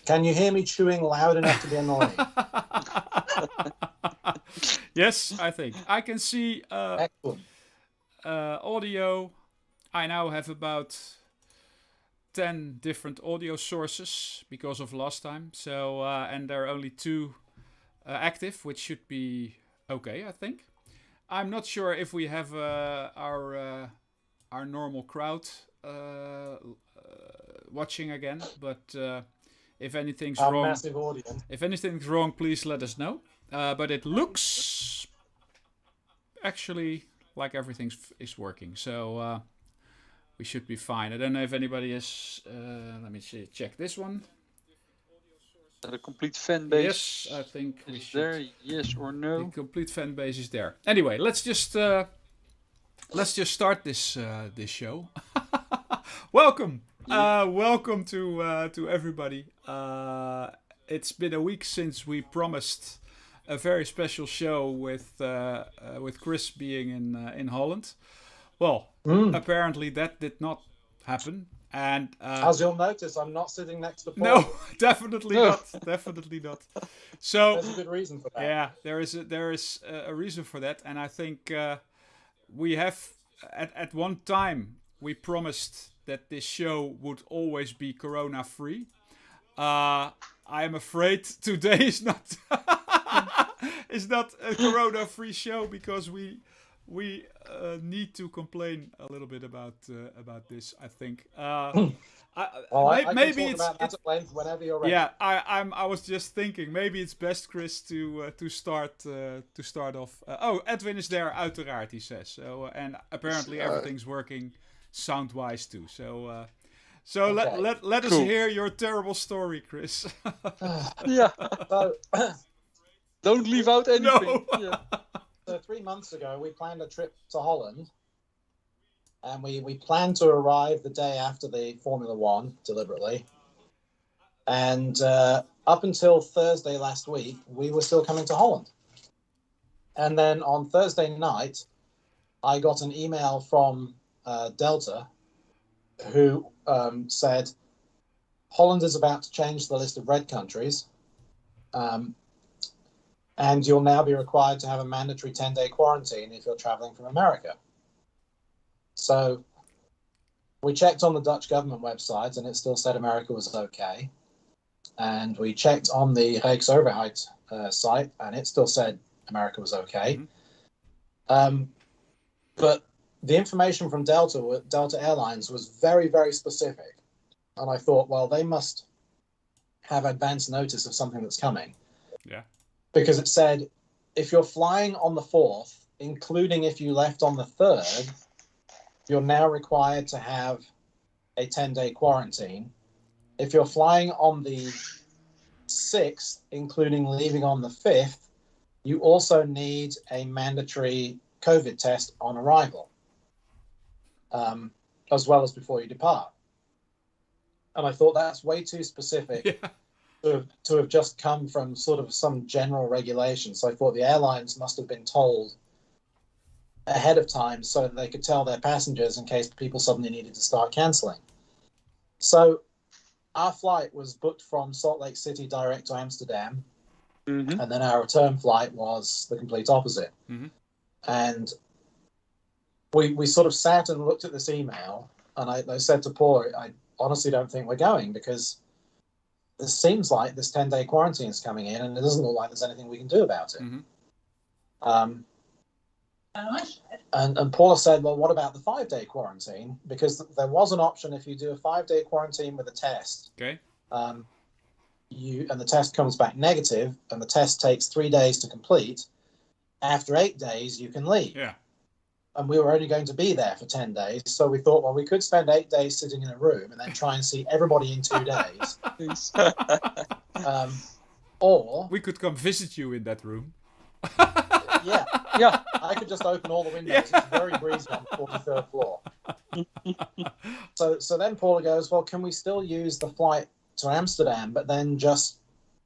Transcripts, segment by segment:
Can you hear me chewing loud enough to be annoying? Yes, I think. I can see Excellent. audio. I now have about 10 different audio sources because of last time. So, and there are only 2 active, which should be okay, I think. I'm not sure if we have our normal crowd watching again, but if anything's Our wrong, massive audience. please let us know. But it looks actually like everything is working, so we should be fine. I don't know if anybody is. Let me check this one. The complete fan base. Yes, I think we is should. there? Yes or no? The complete fan base is there. Anyway, let's just start this show. Welcome, welcome to everybody. It's been a week since we promised a very special show with Chris being in Holland. Well, apparently that did not happen. And as you'll notice, I'm not sitting next to Paul. No, definitely not. Definitely not. So there's a good reason for that. Yeah, there is a reason for that, and I think we have at one time we promised that this show would always be corona free. I am afraid today is not a corona free show because we need to complain a little bit about this. I think. Maybe it's at length whenever you're ready. Yeah, I was just thinking maybe it's best, Chris, to start off. Edwin is there, uiteraard, he says. So and apparently everything's working sound wise too. So okay. let us hear your terrible story, Chris. Yeah. Don't leave out anything. No. Yeah. So 3 months ago, we planned a trip to Holland, and we planned to arrive the day after the Formula One, deliberately. And up until Thursday last week, we were still coming to Holland. And then on Thursday night, I got an email from Delta, who said, Holland is about to change the list of red countries. And you'll now be required to have a mandatory 10-day quarantine if you're traveling from America. So we checked on the Dutch government website, and it still said America was okay. And we checked on the Rijksoverheid site, and it still said America was okay. Mm-hmm. But the information from Delta Airlines was very, very specific. And I thought, well, they must have advance notice of something that's coming. Yeah. Because it said, if you're flying on the 4th, including if you left on the 3rd, you're now required to have a 10-day quarantine. If you're flying on the 6th, including leaving on the 5th, you also need a mandatory COVID test on arrival, as well as before you depart. And I thought that's way too specific. Yeah. To have just come from sort of some general regulation. So I thought the airlines must have been told ahead of time so that they could tell their passengers in case people suddenly needed to start cancelling. So our flight was booked from Salt Lake City direct to Amsterdam, mm-hmm. and then our return flight was the complete opposite. Mm-hmm. And we sort of sat and looked at this email, and I said to Paul, I honestly don't think we're going, because it seems like this 10-day quarantine is coming in, and it doesn't look like there's anything we can do about it. Mm-hmm. And Paula said, well, what about the 5-day quarantine? Because there was an option if you do a 5-day quarantine with a test. Okay. And the test comes back negative, and the test takes 3 days to complete. After 8 days, you can leave. Yeah. And we were only going to be there for 10 days. So we thought, well, we could spend 8 days sitting in a room and then try and see everybody in 2 days. Or we could come visit you in that room. Yeah. I could just open all the windows. Yeah. It's very breezy on the 43rd floor. So then Paula goes, well, can we still use the flight to Amsterdam, but then just,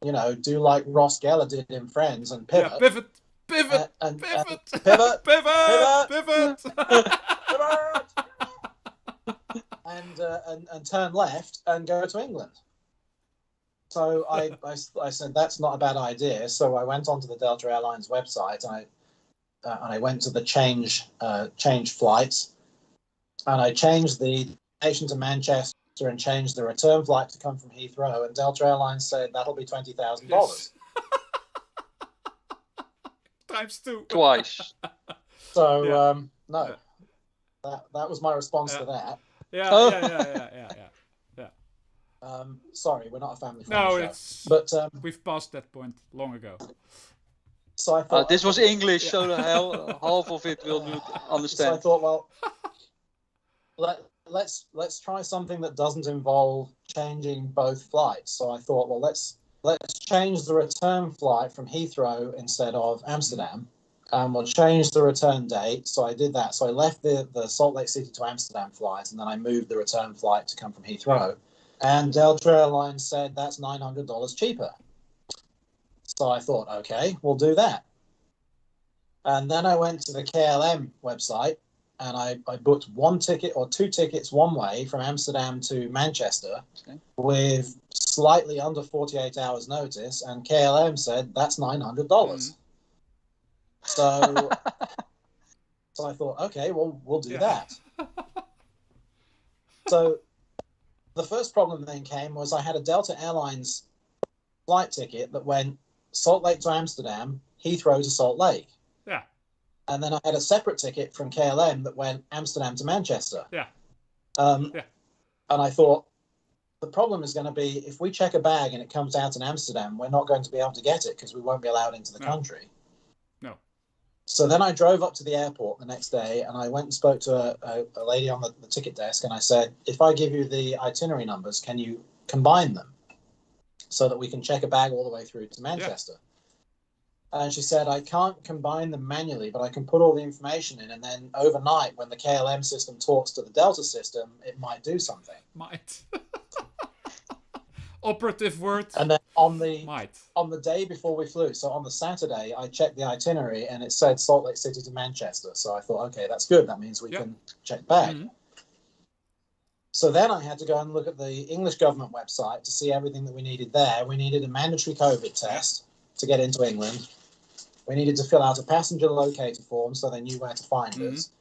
do like Ross Geller did in Friends and pivot. Yeah, pivot. Pivot. And turn left and go to England. So I said that's not a bad idea. So I went onto the Delta Airlines website and I went to the change flights, and I changed the destination to Manchester and changed the return flight to come from Heathrow. And Delta Airlines said that'll be $20,000. Yes. Times 2. Twice. So Yeah. no, that was my response to that. Yeah. Sorry, we're not a family No, friendly show. But we've passed that point long ago. So I thought This was English, so the half of it will understand. So I thought, well, let's try something that doesn't involve changing both flights. So I thought, well, let's change the return flight from Heathrow instead of Amsterdam, and we'll change the return date. So I did that. So I left the Salt Lake City to Amsterdam flight, and then I moved the return flight to come from Heathrow. And Delta Airlines said that's $900 cheaper. So I thought, okay, we'll do that. And then I went to the KLM website and I booked one ticket or two tickets one way from Amsterdam to Manchester with slightly under 48 hours notice. And KLM said that's $900. So I thought, okay, well, we'll do that. So the first problem then came was I had a Delta Airlines flight ticket that went Salt Lake to Amsterdam, Heathrow to Salt Lake. Yeah. And then I had a separate ticket from KLM that went Amsterdam to Manchester. Yeah. And I thought, the problem is going to be if we check a bag and it comes out in Amsterdam, we're not going to be able to get it because we won't be allowed into the country. No. So then I drove up to the airport the next day and I went and spoke to a lady on the ticket desk and I said, if I give you the itinerary numbers, can you combine them so that we can check a bag all the way through to Manchester? Yeah. And she said, I can't combine them manually, but I can put all the information in. And then overnight, when the KLM system talks to the Delta system, it might do something. Might. Operative word. And then on the day before we flew, so on the Saturday, I checked the itinerary and it said Salt Lake City to Manchester. So I thought, okay, that's good. That means we can check bag. Mm-hmm. So then I had to go and look at the English government website to see everything that we needed there. We needed a mandatory COVID test to get into England. We needed to fill out a passenger locator form so they knew where to find us.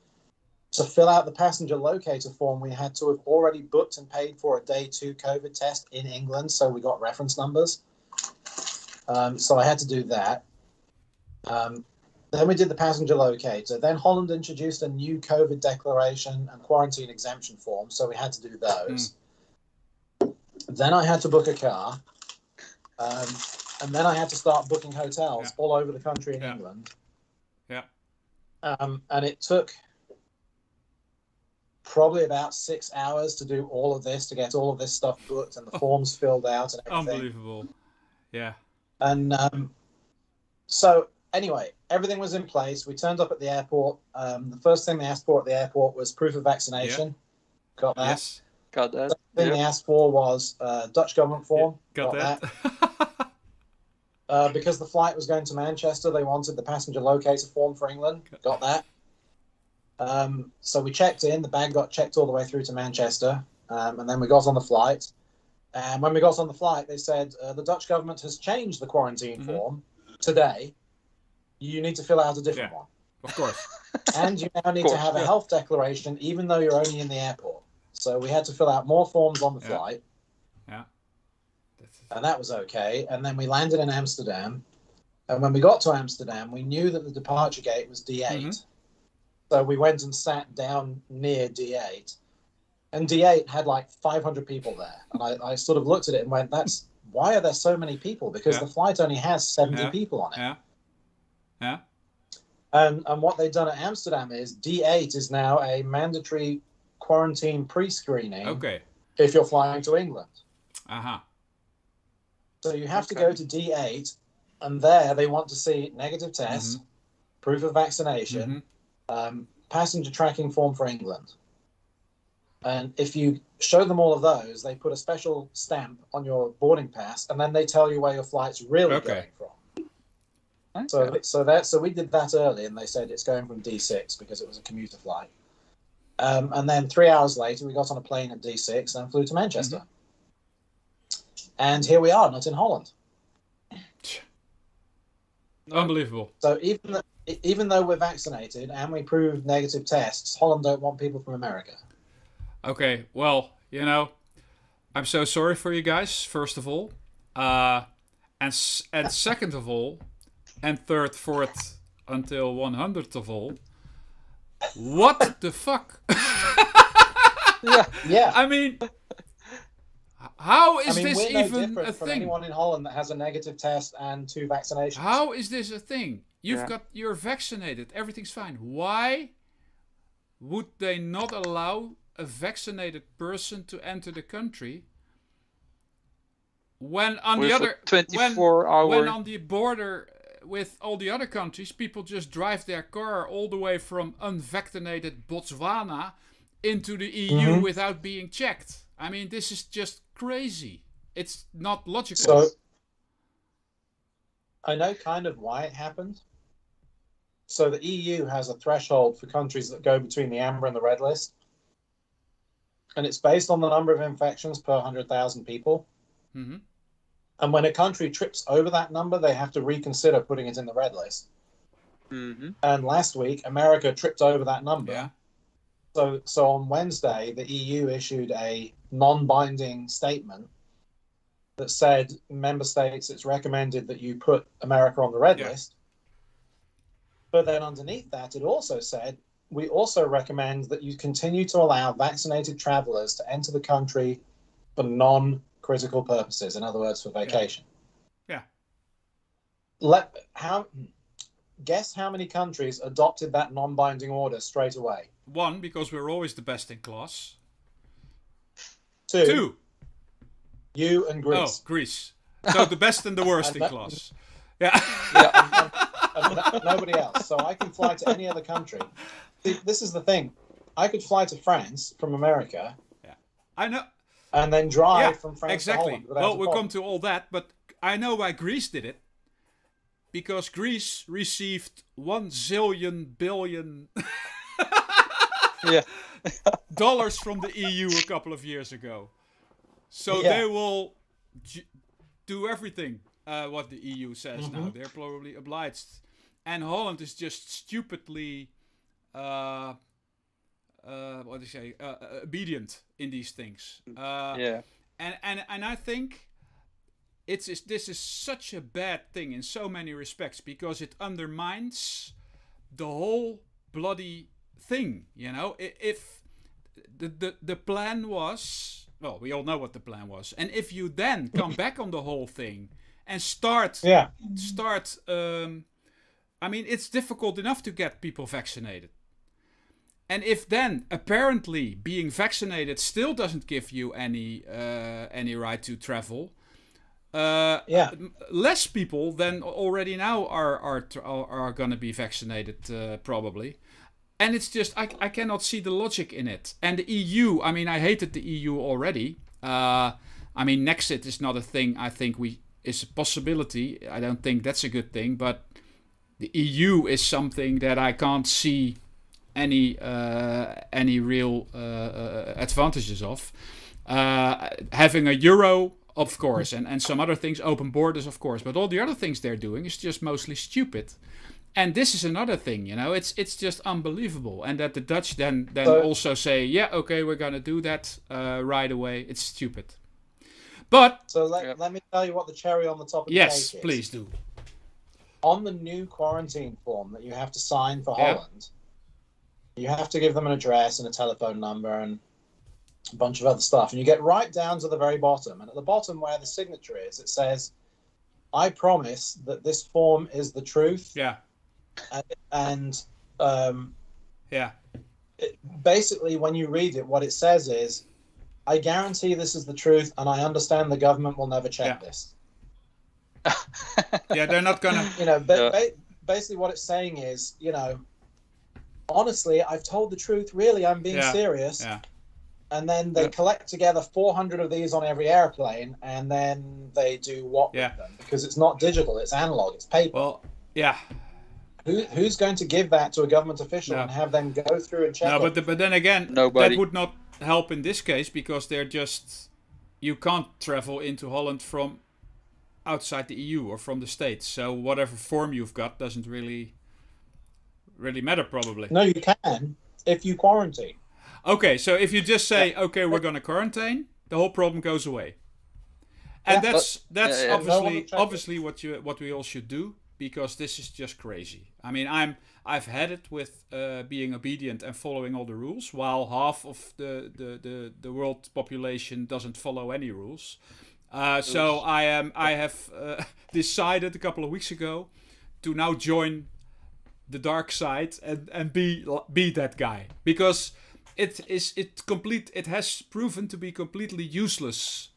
To fill out the passenger locator form, we had to have already booked and paid for a day 2 COVID test in England, so we got reference numbers. So I had to do that. Then we did the passenger locator. Then Holland introduced a new COVID declaration and quarantine exemption form, so we had to do those. Then I had to book a car. And then I had to start booking hotels all over the country in England. Yeah. And it took probably about 6 hours to do all of this, to get all of this stuff booked and the forms filled out and everything. Unbelievable. Yeah. And so anyway, everything was in place. We turned up at the airport. The first thing they asked for at the airport was proof of vaccination. Yeah. Got that. Yes. Got that. The thing they asked for was Dutch government form. Got that. Because the flight was going to Manchester, they wanted the passenger locator form for England. Got that. So we checked in. The bag got checked all the way through to Manchester. And then we got on the flight. And when we got on the flight, they said, the Dutch government has changed the quarantine form today. You need to fill out a different one. Of course. And you now need to have a health declaration, even though you're only in the airport. So we had to fill out more forms on the flight. Yeah. And that was okay. And then we landed in Amsterdam. And when we got to Amsterdam, we knew that the departure gate was D8. So we went and sat down near D8. And D8 had like 500 people there. And I sort of looked at it and went, why are there so many people? Because the flight only has 70 people on it. Yeah. And what they've done at Amsterdam is D8 is now a mandatory quarantine pre-screening if you're flying to England. So you have to go to D8, and there they want to see negative test, proof of vaccination, passenger tracking form for England. And if you show them all of those, they put a special stamp on your boarding pass, and then they tell you where your flight's really going from. So we did that early, and they said it's going from D6 because it was a commuter flight. And then 3 hours later, we got on a plane at D6 and flew to Manchester. And here we are, not in Holland. Unbelievable. So even though we're vaccinated and we prove negative tests, Holland don't want people from America. Okay, well, I'm so sorry for you guys, first of all. And second of all, and third, fourth, until 100th of all, what the fuck? Yeah. I mean, how is this we're no even different a from thing? anyone in Holland that has a negative test and 2 vaccinations. How is this a thing? You're vaccinated, everything's fine. Why would they not allow a vaccinated person to enter the country when on With the a other 24-hour when on the border with all the other countries, people just drive their car all the way from unvaccinated Botswana into the EU without being checked. I mean, this is just crazy. It's not logical. So I know kind of why it happened. So the EU has a threshold for countries that go between the amber and the red list. And it's based on the number of infections per 100,000 people. Mm-hmm. And when a country trips over that number, they have to reconsider putting it in the red list. Mm-hmm. And last week, America tripped over that number. Yeah. So on Wednesday, the EU issued a non-binding statement that said, member states, it's recommended that you put America on the red list. But then underneath that, it also said, we also recommend that you continue to allow vaccinated travelers to enter the country for non-critical purposes, in other words, for vacation. Yeah. Guess how many countries adopted that non-binding order straight away? 1, because we're always the best in class. 2. You and Greece. Oh, Greece. So the best and the worst in class. Yeah. And nobody else. So I can fly to any other country. See, this is the thing. I could fly to France from America. Yeah. I know. And then drive from France to Holland. Well, we'll come to all that, but I know why Greece did it. Because Greece received 1 zillion billion dollars from the EU a couple of years ago. So they will do everything what the EU says now. They're probably obliged. And Holland is just stupidly obedient in these things. And I think this is such a bad thing in so many respects because it undermines the whole bloody thing. If the plan was, well, we all know what the plan was, and if you then come back on the whole thing and start. I mean, it's difficult enough to get people vaccinated. And if then apparently being vaccinated still doesn't give you any right to travel, less people than already now are going to be vaccinated probably. And it's just I cannot see the logic in it. And the EU, I mean, I hated the EU already. I mean, Nexit is not a thing. I think is a possibility. I don't think that's a good thing, but the EU is something that I can't see any real advantages of. Having a euro, of course, and some other things, open borders, of course, but all the other things they're doing is just mostly stupid. And this is another thing, it's just unbelievable. And that the Dutch then also say, yeah, okay, we're gonna do that right away. It's stupid. But so let me tell you what the cherry on the top of the cake is. Yes, please do. On the new quarantine form that you have to sign for Holland, you have to give them an address and a telephone number and a bunch of other stuff. And you get right down to the very bottom. And at the bottom where the signature is, it says, I promise that this form is the truth. Yeah. Basically, when you read it, what it says is, I guarantee this is the truth, and I understand the government will never check this. Yeah, they're not gonna. Basically, what it's saying is, honestly, I've told the truth. Really, I'm being serious. Yeah. And then they collect together 400 of these on every airplane, and then they do what with them? Because it's not digital; it's analog, it's paper. Well, yeah. Who's going to give that to a government official and have them go through and check? No, but then again, nobody. That would not help in this case because they're just you can't travel into Holland from outside the EU or from the States. So whatever form you've got doesn't really matter, probably. No, you can if you quarantine. Okay, so if you just say, okay, we're going to quarantine, the whole problem goes away. And that's obviously what we all should do, because this is just crazy. I mean, I've had it with being obedient and following all the rules, while half of the world population doesn't follow any rules. So I have decided a couple of weeks ago to now join the dark side and be that guy, because it has proven to be completely useless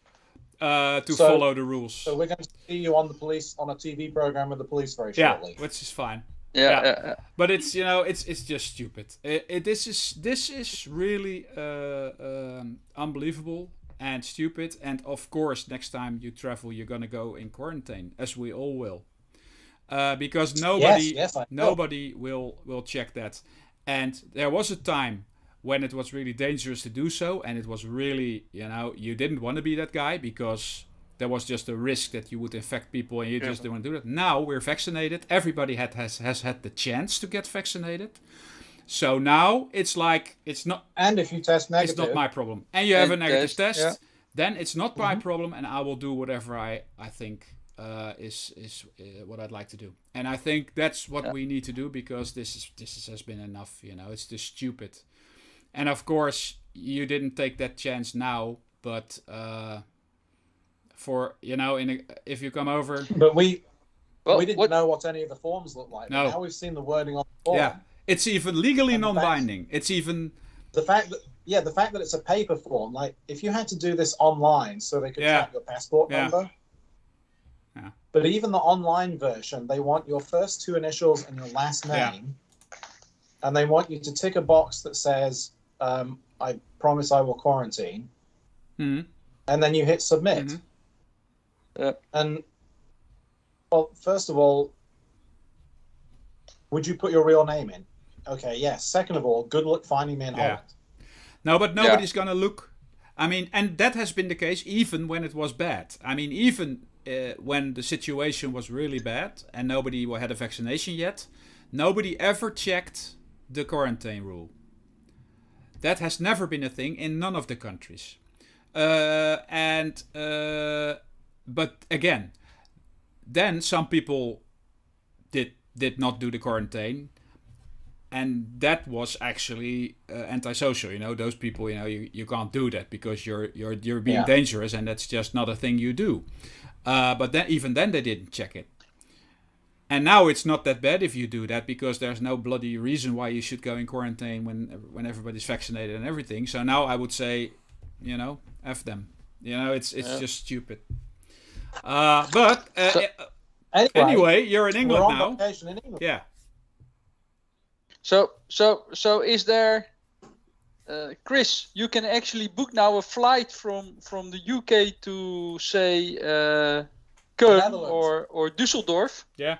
to follow the rules. So we're going to see you on a TV program with the police very shortly. Yeah, which is fine. Yeah. But it's it's just stupid. This is really unbelievable and stupid. And of course, next time you travel, you're gonna go in quarantine, as we all will, because nobody will check that. And there was a time when it was really dangerous to do so, and it was really, you didn't want to be that guy, because there was just a risk that you would infect people, and you just didn't want to do that. Now we're vaccinated. Everybody has had the chance to get vaccinated. So now it's like, it's not... And if you test negative... It's not my problem. And you have a negative test, then it's not my problem, and I will do whatever I think is what I'd like to do. And I think that's what we need to do, because this has been enough. It's just stupid. And of course, you didn't take that chance now, but if you come over... But we didn't know what any of the forms looked like. No. Now we've seen the wording on the form. Yeah, it's even legally non-binding. It's even... The fact that it's a paper form, like, if you had to do this online so they could track your passport number... Yeah. But even the online version, they want your first two initials and your last name. And they want you to tick a box that says... I promise I will quarantine. Mm-hmm. And then you hit submit. Mm-hmm. Yeah. And, well, first of all, would you put your real name in? Okay, yes. Second of all, good luck finding me in Holland. No, but nobody's going to look. I mean, and that has been the case even when it was bad. I mean, even when the situation was really bad and nobody had a vaccination yet, nobody ever checked the quarantine rule. That has never been a thing in none of the countries. But again, then some people did not do the quarantine, and that was actually antisocial. Those people, you can't do that because you're being dangerous, and that's just not a thing you do. But then even then they didn't check it. And now it's not that bad if you do that, because there's no bloody reason why you should go in quarantine when everybody's vaccinated and everything. So now I would say, F them. It's just stupid. But anyway, you're in England we're on now. Vacation in England. Yeah. So is there, Chris? You can actually book now a flight from the UK to say Köln or Düsseldorf. Yeah.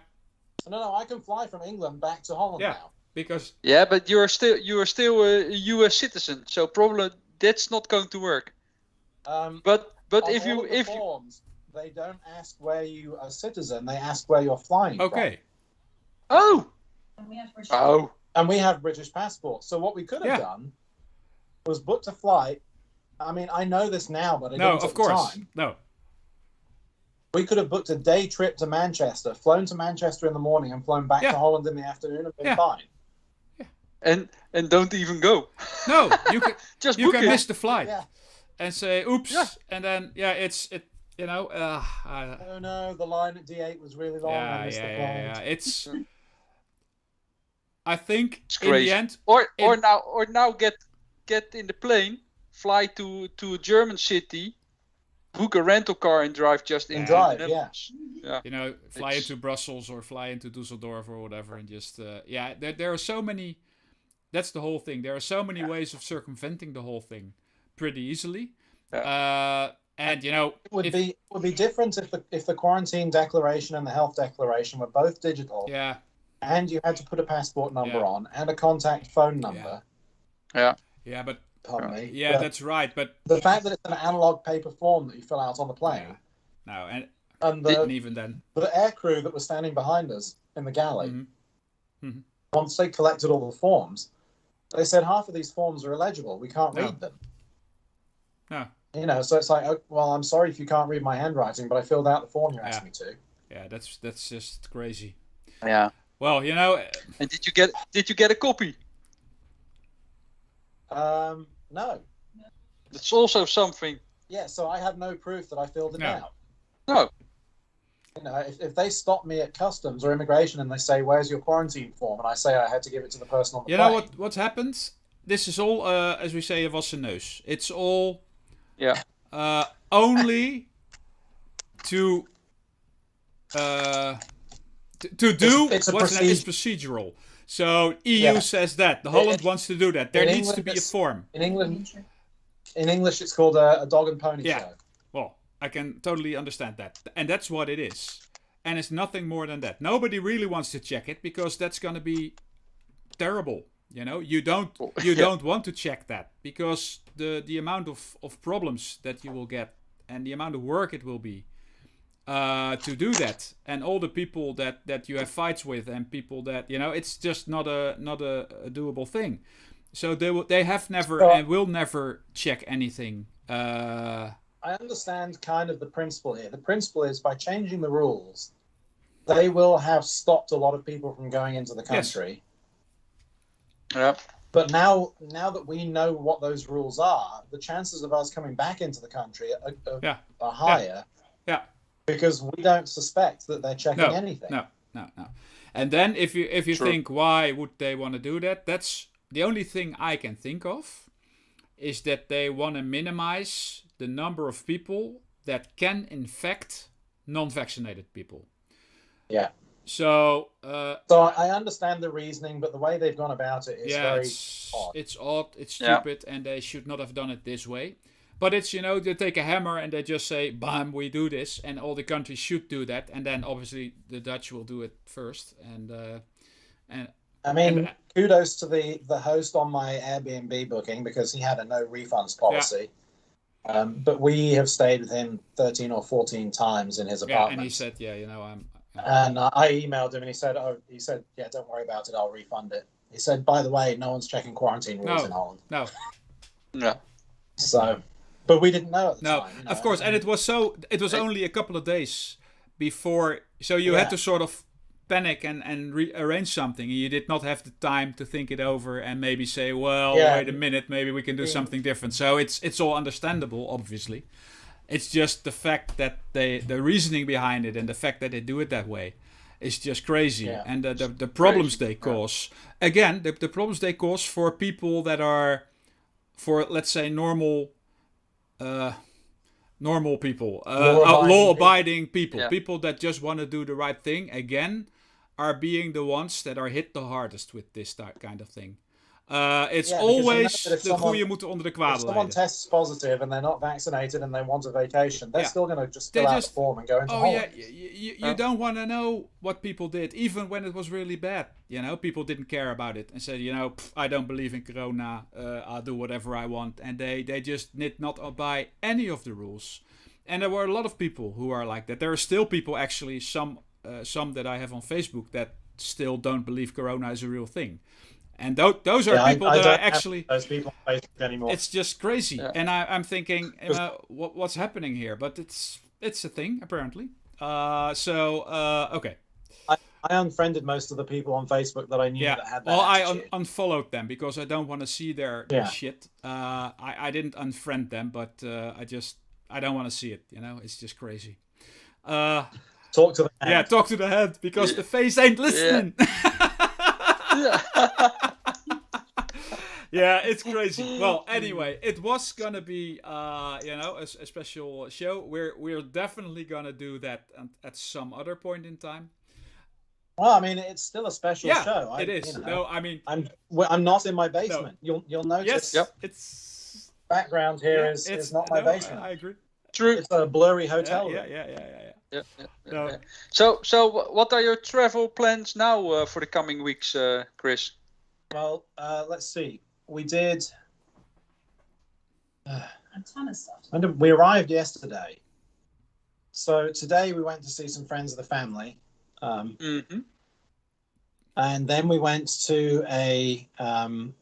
No, I can fly from England back to Holland now. Because... Yeah, but you are still a US citizen, so probably that's not going to work. But if forms, they don't ask where you are a citizen; they ask where you're flying. Okay. From. Oh. And we have British passports. So what we could have done was booked a flight. I mean, I know this now, but I didn't at the time. No. We could have booked a day trip to Manchester, flown to Manchester in the morning, and flown back to Holland in the afternoon, and been fine. Yeah. And don't even go. No, you can just you can miss the flight and say oops, and then oh no, the line at D8 was really long. I missed the flight. It's. I think it's in crazy. the end, or now get in the plane, fly to a German city, book a rental car and drive just in. Drive, fly into Brussels or fly into Dusseldorf or whatever, and just there are so many. That's the whole thing. There are so many ways of circumventing the whole thing pretty easily. And it would be different if the quarantine declaration and the health declaration were both digital. Yeah. And you had to put a passport number on and a contact phone number. Yeah. Yeah, but pardon me. Yeah, that's right. But the fact that it's an analog paper form that you fill out on the plane. No, and even then, the air crew that was standing behind us in the galley, Mm-hmm. once they collected all the forms, they said half of these forms are illegible. We can't read them. No. You know, so it's like, oh, well, I'm sorry if you can't read my handwriting, but I filled out the form you asked me to. Yeah, that's just crazy. Yeah. Well, you know. And did you get a copy? No. That's also something. Yeah, so I have no proof that I filled it out. No. You know, if they stop me at customs or immigration and they say, "Where's your quarantine form?" and I say I had to give it to the person on the plane. You know what happens? This is all, as we say, a wassen neus. It's all only to do it's procedural. So EU says that. The Holland wants to do that. There needs to be a form. In English, it's called a dog and pony show. Well, I can totally understand that. And that's what it is. And it's nothing more than that. Nobody really wants to check it because that's going to be terrible. You know, you don't want to check that because the amount of problems that you will get and the amount of work it will be to do that, and all the people that you have fights with and people that, you know, it's just not a doable thing. So they have never and will never check anything. I understand kind of the principle here. The principle is by changing the rules, they will have stopped a lot of people from going into the country. Yes. Yeah. But now that we know what those rules are, the chances of us coming back into the country are higher. Yeah. Because we don't suspect that they're checking anything. No. And then if you think, why would they want to do that? That's the only thing I can think of, is that they want to minimize the number of people that can infect non-vaccinated people. Yeah. So I understand the reasoning, but the way they've gone about it is very odd. It's odd, it's stupid, and they should not have done it this way. But it's, you know, they take a hammer and they just say, bam, we do this, and all the countries should do that, and then obviously the Dutch will do it first. Kudos to the host on my Airbnb booking because he had a no refunds policy. Yeah. But we have stayed with him 13 or 14 times in his apartment. Yeah, and he said, I'm. And I emailed him and he said, yeah, don't worry about it, I'll refund it. He said, by the way, no one's checking quarantine rules in Holland. No. So, but we didn't know at the time. You know? Of course, and it was only a couple of days before, so you had to sort of panic and rearrange something. You did not have the time to think it over and maybe say, well, wait a minute, maybe we can do something different. So it's all understandable, obviously. It's just the fact that the reasoning behind it and the fact that they do it that way is just crazy. Yeah. And the problems they cause. Again, the problems they cause for people that are, for let's say, normal people, law-abiding people, people that just want to do the right thing, again, are being the ones that are hit the hardest with this kind of thing. It's always de goeie moeten onder de kwade lijden. If someone tests positive and they're not vaccinated and they want a vacation, they're still going to just fill out the form and go into Holland. You don't want to know what people did, even when it was really bad. You know, people didn't care about it and said, you know, I don't believe in Corona. I'll do whatever I want, and they just did not abide any of the rules. And there were a lot of people who are like that. There are still people, actually, some that I have on Facebook that still don't believe Corona is a real thing. And those are people that are actually... those people on Facebook anymore. It's just crazy. Yeah. And I'm thinking, what's happening here? But it's a thing, apparently. Okay. I unfriended most of the people on Facebook that I knew that had that attitude. I unfollowed them because I don't want to see their shit. I didn't unfriend them, but I don't want to see it. You know, it's just crazy. Talk to the head. Yeah, talk to the head because the face ain't listening. Yeah, it's crazy. Well, anyway, it was gonna be, a special show. We're definitely gonna do that at some other point in time. Well, I mean, it's still a special show. It is. No, I mean, I'm not in my basement. No. You'll notice. Yes. It's background here is not my basement. I agree. True. It's a blurry hotel room. Yeah. So what are your travel plans now for the coming weeks, Chris? Well, let's see. We did A ton of stuff. We arrived yesterday. So today we went to see some friends of the family. And then we went to a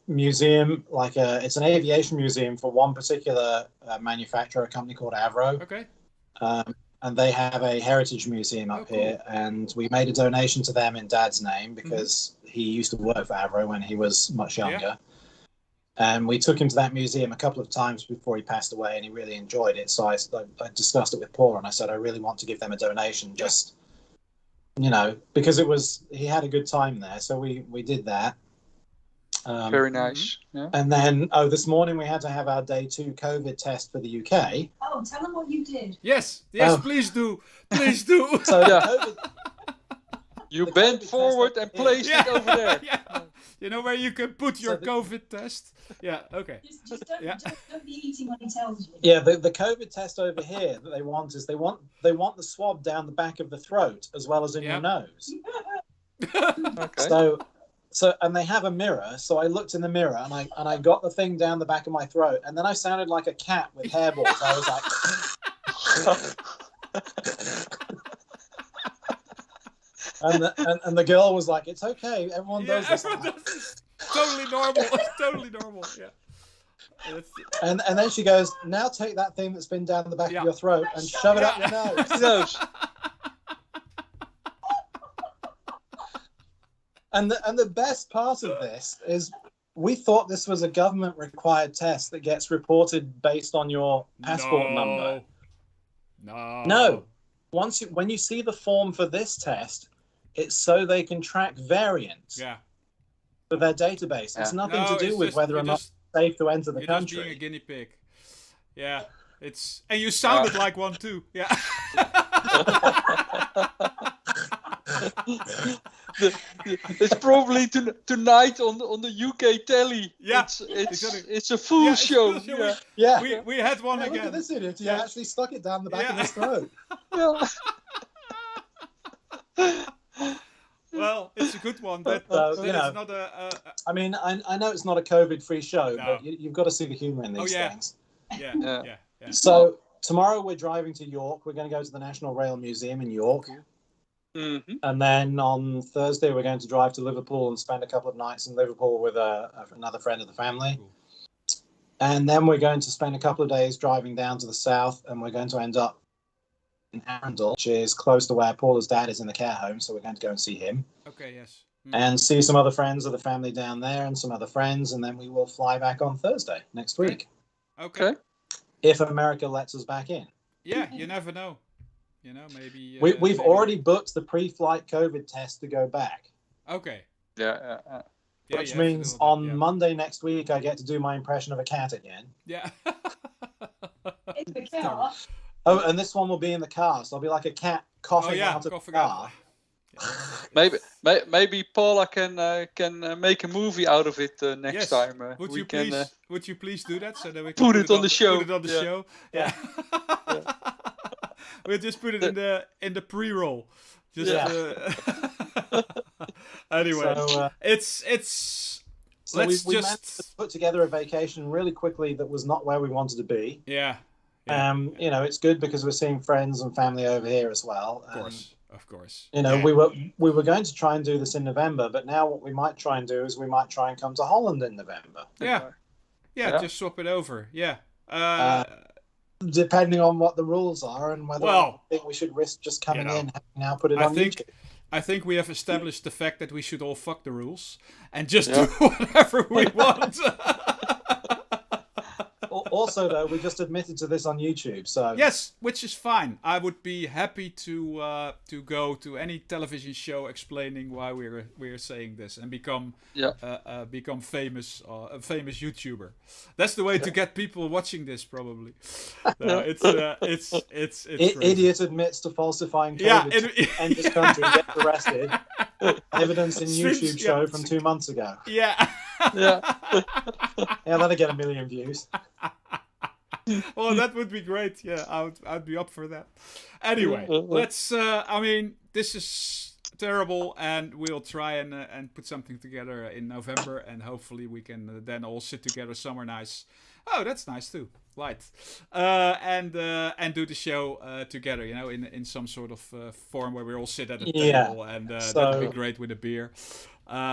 museum, it's an aviation museum for one particular manufacturer, a company called Avro. Okay. And they have a heritage museum up here. And we made a donation to them in Dad's name because he used to work for Avro when he was much younger. And we took him to that museum a couple of times before he passed away, and he really enjoyed it. So I discussed it with Paul, and I said, I really want to give them a donation, just, because he had a good time there. So we did that. Very nice. Yeah. And then, this morning we had to have our day 2 COVID test for the UK. Oh, tell them what you did. Yes, please do. Please do. So COVID, you bent forward and placed it over there. Yeah. You know where you can put your COVID test? Yeah, okay. Just don't be eating when he tells you. Yeah, the COVID test over here that they want is they want the swab down the back of the throat as well as in your nose. Okay. So and they have a mirror, so I looked in the mirror and I got the thing down the back of my throat, and then I sounded like a cat with hairballs. I was like And the girl was like, "It's okay, everyone does this." Totally normal. Totally normal. Yeah. And then she goes, "Now take that thing that's been down the back of your throat and shove it up your nose." And the best part of this is we thought this was a government required test that gets reported based on your passport number. No. When you see the form for this test, it's so they can track variants for their database. It's nothing to do with whether or not it's safe to enter the country. You're just being a guinea pig. Yeah, and you sounded like one too. Yeah. It's probably tonight on the UK telly. Yeah, it's a full show. Yeah. We had one again. Look at this idiot. He actually stuck it down the back of his throat. Well, it's a good one. But it's not I mean, I know it's not a COVID-free show, but you've got to see the humour in these things. Yeah. So tomorrow we're driving to York. We're going to go to the National Rail Museum in York. And then on Thursday we're going to drive to Liverpool and spend a couple of nights in Liverpool with another friend of the family. And then we're going to spend a couple of days driving down to the south, and we're going to end up in Arundel, which is close to where Paula's dad is in the care home, so we're going to go and see him. Okay, yes. And see some other friends of the family down there and some other friends, and then we will fly back on Thursday next week. Okay. If America lets us back in. Yeah, you never know. Maybe... We've already booked the pre-flight COVID test to go back. Okay. Yeah. Which means on Monday next week I get to do my impression of a cat again. Yeah. In the car. Oh, and this one will be in the car, so I'll be like a cat coughing out of the car. Maybe Paula can make a movie out of it next time. Would you please do that so that we can put it on the show? Put it on the show. Yeah. We'll just put it in the pre-roll. Anyway, so, it's. So we managed to put together a vacation really quickly that was not where we wanted to be. Yeah. It's good because we're seeing friends and family over here as well. Of course. We were going to try and do this in November, but now what we might try and do is we might try and come to Holland in November. Yeah. Just swap it over. Yeah. Depending on what the rules are and whether I think we should risk just coming in and now put it on YouTube. I think we have established the fact that we should all fuck the rules and just do whatever we want. Also, though, we just admitted to this on YouTube, so yes, which is fine. I would be happy to go to any television show explaining why we're saying this and become famous, a famous YouTuber. That's the way to get people watching this, probably. It's idiot admits to falsifying COVID and this country gets arrested. Evidence in YouTube show from 2 months ago. Yeah, that'll get 1 million views. Well, that would be great. Yeah, I'd be up for that. Anyway, let's. This is terrible, and we'll try and put something together in November, and hopefully we can then all sit together somewhere nice. Oh, that's nice too. light, and do the show together. You know, in some sort of form where we all sit at a table, and that'd be great with a beer.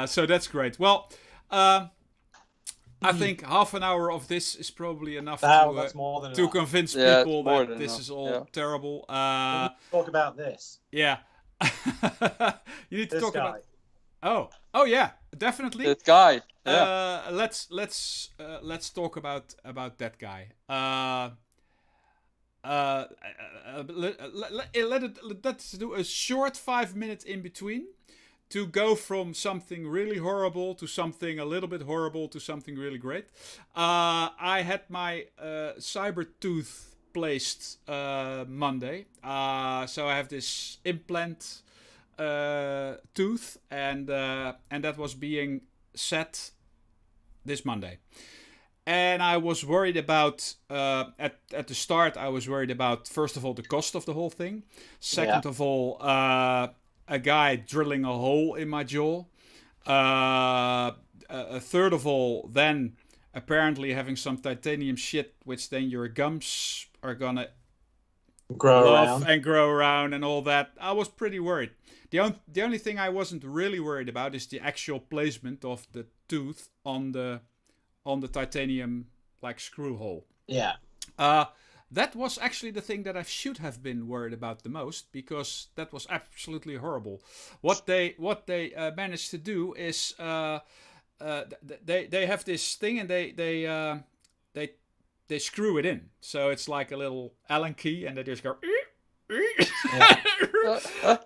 So that's great. Well, I think half an hour of this is probably enough to convince people that this is all terrible. Talk about this. Yeah. You need to talk about. Oh yeah, definitely. That guy. Let's talk about that guy. Let's do a short 5 minutes in between to go from something really horrible to something a little bit horrible to something really great. I had my cyber tooth placed Monday. So I have this implant tooth, and that was being set this Monday. And I was worried about, at the start, I was worried about, first of all, the cost of the whole thing. Second of all, a guy drilling a hole in my jaw. Third of all, then apparently having some titanium shit, which then your gums are gonna grow around and all that. I was pretty worried. The only thing I wasn't really worried about is the actual placement of the tooth on the titanium like screw hole. Yeah. That was actually the thing that I should have been worried about the most, because that was absolutely horrible. What they managed to do is they have this thing, and they screw it in. So it's like a little Allen key, and they just go.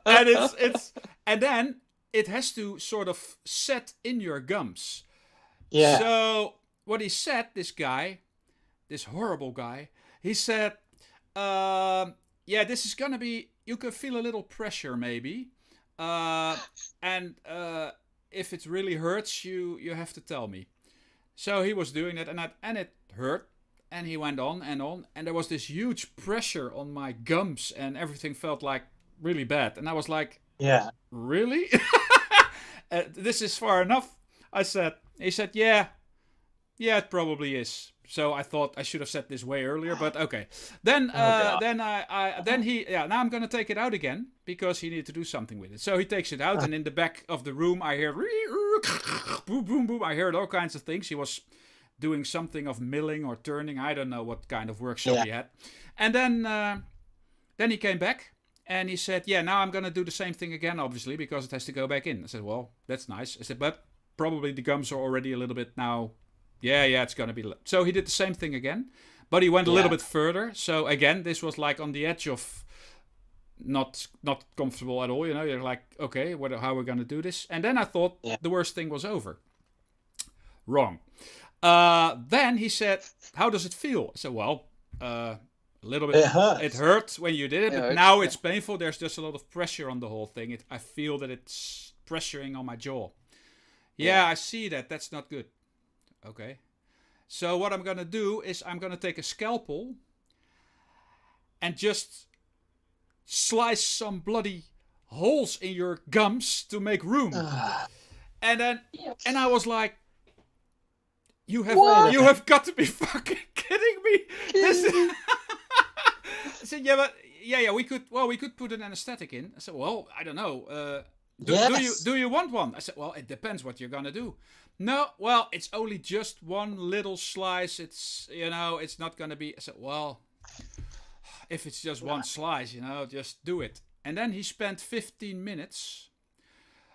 And and then it has to sort of set in your gums. Yeah. So what he said, this horrible guy, he said, this is gonna be, you can feel a little pressure maybe, and if it really hurts you have to tell me. So he was doing that, and it hurt, and he went on, and there was this huge pressure on my gums, and everything felt like really bad, and I was like, yeah, really? This is far enough, I said. He said, yeah, it probably is. So I thought I should have said this way earlier, but okay. Then now I'm gonna take it out again because he needed to do something with it. So he takes it out, and in the back of the room I hear boom, boom, boom. I heard all kinds of things. He was doing something of milling or turning. I don't know what kind of workshop he had. And then he came back and he said, yeah, now I'm gonna do the same thing again, obviously, because it has to go back in. I said, well, that's nice. I said, but probably the gums are already a little bit now. Yeah, it's going to be... So he did the same thing again, but he went a little bit further. So again, this was like on the edge of not comfortable at all. You know, you're like, okay, how are we going to do this? And then I thought the worst thing was over. Wrong. Then he said, how does it feel? I said, well, a little bit. It hurt when you did it, but now it's painful. There's just a lot of pressure on the whole thing. I feel that it's pressuring on my jaw. Yeah, I see that. That's not good. Okay. So what I'm going to do is I'm going to take a scalpel and just slice some bloody holes in your gums to make room. And I was like, you have got to be fucking kidding me. I said, we could put an anesthetic in. I said, well, I don't know. Do you want one? I said, well, it depends what you're going to do. No, well, it's only just one little slice. It's, it's not going to be... I said, well, if it's just one slice, just do it. And then he spent 15 minutes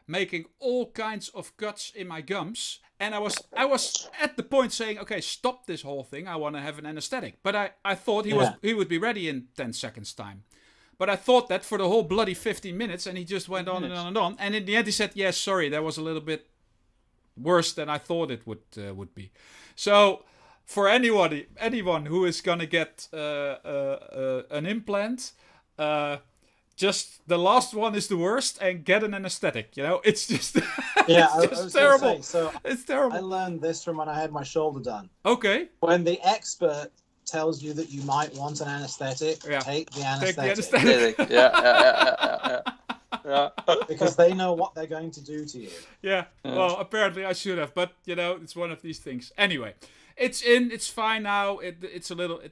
making all kinds of cuts in my gums. And I was at the point saying, okay, stop this whole thing. I want to have an anesthetic. But I thought he would be ready in 10 seconds time. But I thought that for the whole bloody 15 minutes, and he just went on and on and on. And in the end, he said, yes, sorry, that was a little bit worse than I thought it would be. So for anyone who is going to get an implant, just the last one is the worst, and get an anesthetic. It's just, it's terrible. It's terrible. I learned this from when I had my shoulder done. Okay. When the expert tells you that you might want an anesthetic, take the anesthetic. Yeah. Because they know what they're going to do to you. Yeah. Well, apparently I should have, but it's one of these things. Anyway, It's in. It's fine now. It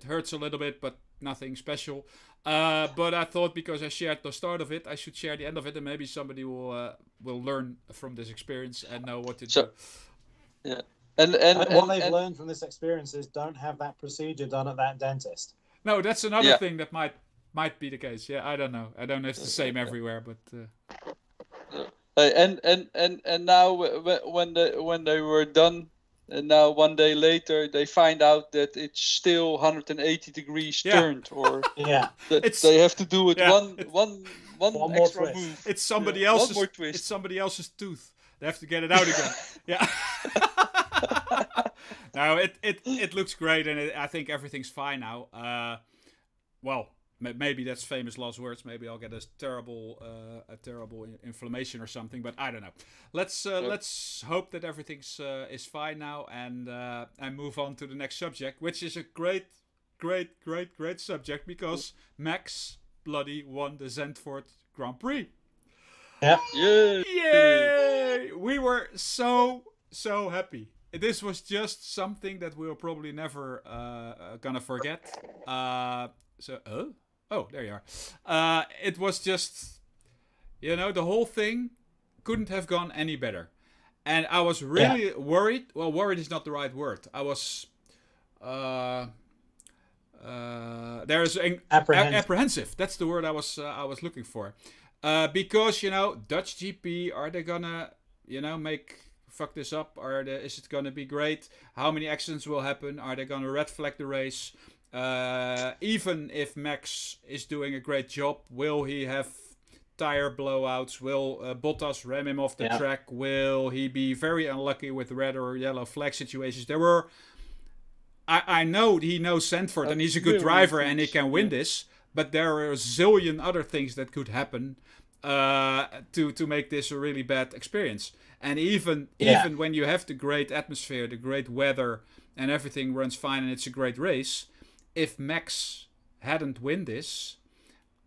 hurts a little bit, but nothing special. But I thought because I shared the start of it, I should share the end of it, and maybe somebody will learn from this experience and know what to do. Yeah. And what they've learned from this experience is don't have that procedure done at that dentist. No, that's another thing that might be the case. Yeah, I don't know. I don't know if it's the same everywhere, but. And now when they were done, and now 1 day later they find out that it's still 180 degrees turned, or they have to do it one extra move. It's somebody else's. One more twist. It's somebody else's tooth. They have to get it out again. Yeah. No, it looks great, and I think everything's fine now. Well, maybe that's famous last words. Maybe I'll get a terrible inflammation or something. But I don't know. Let's hope that everything's is fine now, and move on to the next subject, which is a great subject because Max bloody won the Zandvoort Grand Prix. Yeah. Yay! We were so happy. This was just something that we'll probably never gonna forget. There you are. It was just, the whole thing couldn't have gone any better. And I was really worried. Well, worried is not the right word. I was apprehensive. That's the word I was looking for. Because Dutch GP, are they gonna fuck this up? Is it gonna be great? How many accidents will happen? Are they gonna red flag the race? Even if Max is doing a great job, will he have tire blowouts? Will Bottas ram him off the track? Will he be very unlucky with red or yellow flag situations? There were. I know he knows Zandvoort and he's a good driver and he can win this, but there are a zillion other things that could happen to make this a really bad experience. And even when you have the great atmosphere, the great weather, and everything runs fine and it's a great race, if Max hadn't win this,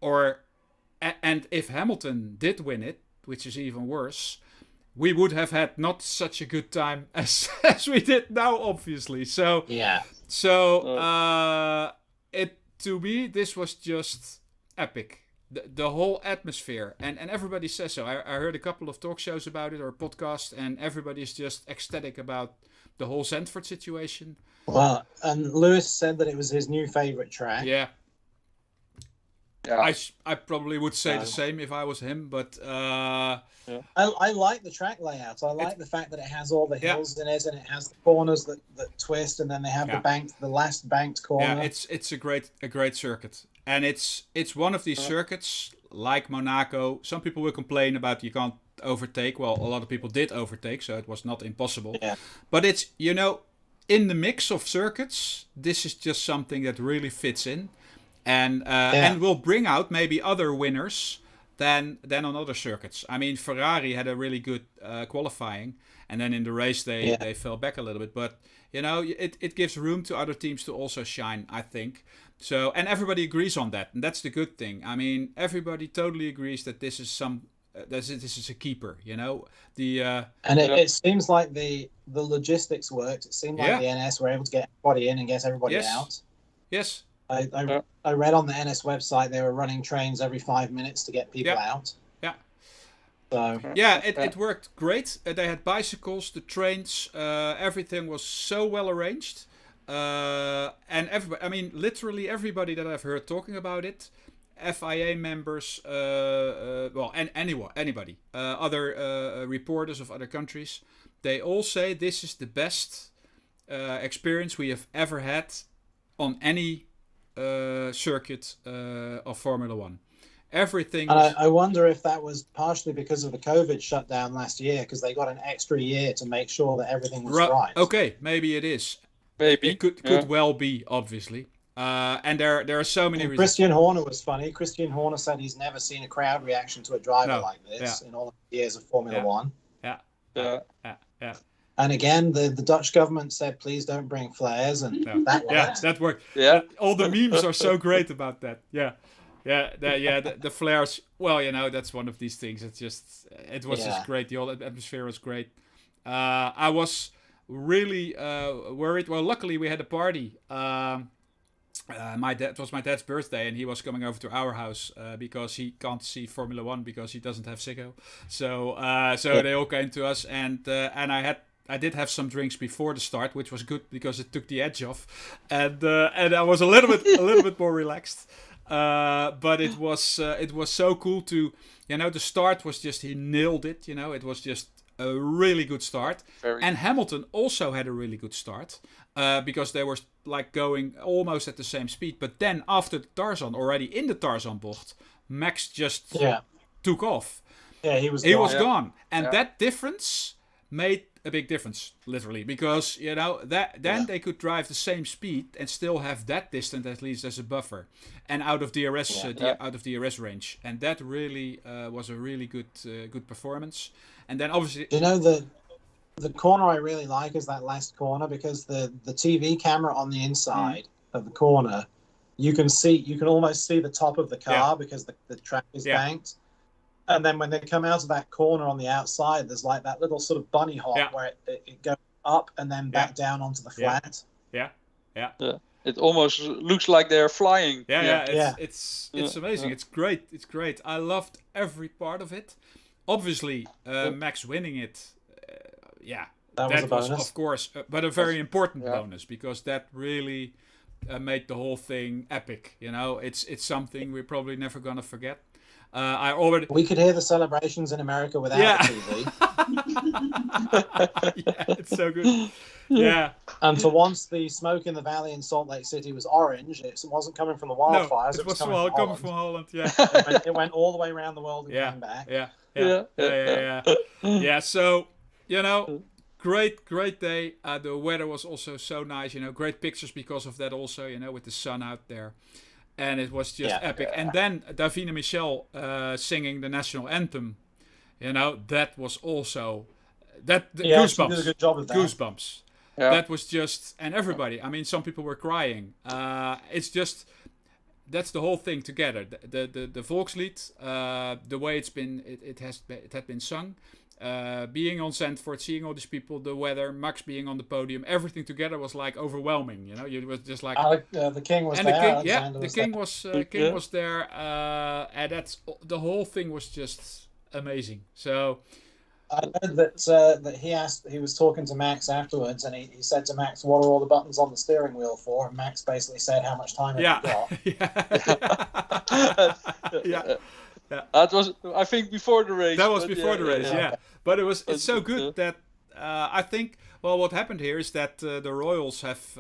and if Hamilton did win it, which is even worse, we would have had not such a good time as we did now, obviously. So to me, this was just epic. The whole atmosphere, and everybody says so. I heard a couple of talk shows about it or podcasts, and everybody's just ecstatic about the whole Zandvoort situation. Well, and Lewis said that it was his new favorite track. Yeah. I probably would say the same if I was him, but I like the track layout. I like the fact that it has all the hills in it, and it has the corners that twist, and then they have the last banked corner. Yeah, it's a great circuit, and it's one of these circuits like Monaco. Some people will complain about you can't overtake. Well, a lot of people did overtake, so it was not impossible. Yeah. But it's in the mix of circuits, this is just something that really fits in. And will bring out maybe other winners than on other circuits. I mean, Ferrari had a really good qualifying, and then in the race they fell back a little bit. But it gives room to other teams to also shine, I think. So, and everybody agrees on that, and that's the good thing. I mean, everybody totally agrees that this is this is a keeper. It seems like the logistics worked. It seemed like the NS were able to get everybody in and get everybody out. Yes. I read on the NS website they were running trains every 5 minutes to get people out. Yeah. So it worked great. They had bicycles, the trains, everything was so well arranged. And everybody, I mean, literally everybody that I've heard talking about it, FIA members, and anybody, other reporters of other countries, they all say this is the best experience we have ever had on any circuit of Formula One. Everything. I wonder if that was partially because of the COVID shutdown last year, because they got an extra year to make sure that everything was right. Okay, maybe it is. Maybe it could well be, obviously. And there are so many reasons. Christian Horner was funny. Christian Horner said he's never seen a crowd reaction to a driver like this in all the years of Formula One. Yeah. And again, the Dutch government said, please don't bring flares, and that worked. Yeah, that worked. Yeah. All the memes are so great about that. The flares. Well, that's one of these things. It was just great. The whole atmosphere was great. I really worried. Well, luckily we had a party. It was my dad's birthday, and he was coming over to our house because he can't see Formula One because he doesn't have Ziggo. So they all came to us, and I did have some drinks before the start, which was good because it took the edge off, and I was a little bit more relaxed. But it was so cool to, the start was just, he nailed it. It was just a really good start. And Hamilton also had a really good start because they were like going almost at the same speed. But then after the Tarzan, already in the Tarzan bocht, Max just took off. Yeah, he was gone. And that difference made a big difference, literally, because they could drive the same speed and still have that distance at least as a buffer, and out of DRS out of DRS range, and that really was a really good performance. And then obviously, the corner I really like is that last corner, because the TV camera on the inside of the corner, you can almost see the top of the car because the track is banked. And then when they come out of that corner on the outside, there's like that little sort of bunny hop where it goes up and then back down onto the flat. Yeah. It almost looks like they're flying. It's amazing. It's great. I loved every part of it. Obviously, Max winning it, that was of course, but a very important bonus, because that really made the whole thing epic. It's something we're probably never gonna forget. We could hear the celebrations in America without the TV. It's so good. Yeah. And for once, the smoke in the valley in Salt Lake City was orange. It wasn't coming from the wildfires. No, it was coming from Holland. Yeah. It went all the way around the world and came back. Yeah. So, great day. The weather was also so nice. Great pictures because of that also. With the sun out there. And it was just epic. And then Davina Michel singing the national anthem, that was also goosebumps. She did a good job of that. Goosebumps. Yeah. That was just, and everybody. I mean, some people were crying. It's just, that's the whole thing together. The Volkslied, the way it had been sung. Being on Zandvoort, seeing all these people, the weather, Max being on the podium, everything together was like overwhelming. You was just like the king was there. The king was there, and that's the whole thing was just amazing. So I heard that he was talking to Max afterwards, and he said to Max, "What are all the buttons on the steering wheel for?" And Max basically said, "How much time have you got?" Yeah. That was, I think, before the race. That was before the race, yeah. But it's so good that I think, well, what happened here is that the Royals have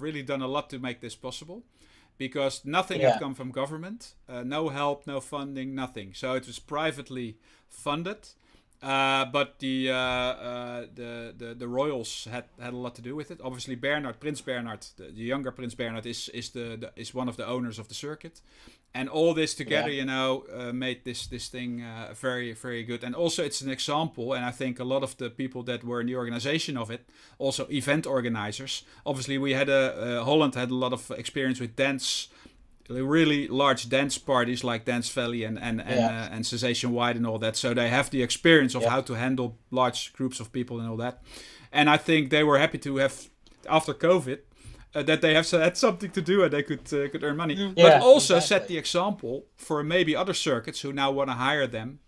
really done a lot to make this possible, because nothing had come from government, no help, no funding, nothing. So it was privately funded, but the Royals had a lot to do with it. Obviously, Prince Bernhard, the younger Prince Bernhard, is one of the owners of the circuit. And all this together, made this thing very, very good. And also, it's an example. And I think a lot of the people that were in the organization of it, also event organizers. Obviously, we had Holland had a lot of experience with dance, really large dance parties like Dance Valley and Sensation Wide and all that. So they have the experience of how to handle large groups of people and all that. And I think they were happy to have, after COVID, that they have had something to do and they could earn money, but also set the example for maybe other circuits who now want to hire them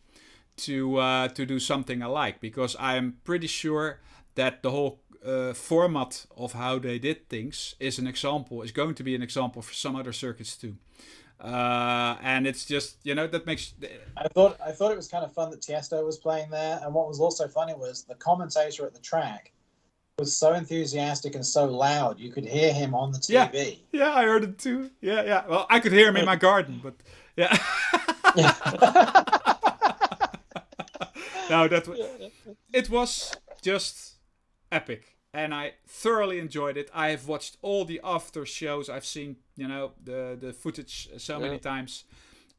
to do something alike. Because I'm pretty sure that the whole format of how they did things is going to be an example for some other circuits too. And it's just that makes. I thought it was kind of fun that Tiesto was playing there, and what was also funny was the commentator at the track was so enthusiastic and so loud, you could hear him on the TV. Yeah, I heard it too. Yeah. Well, I could hear him in my garden, but yeah. No, it was just epic, and I thoroughly enjoyed it. I have watched all the after shows. I've seen the footage so many times,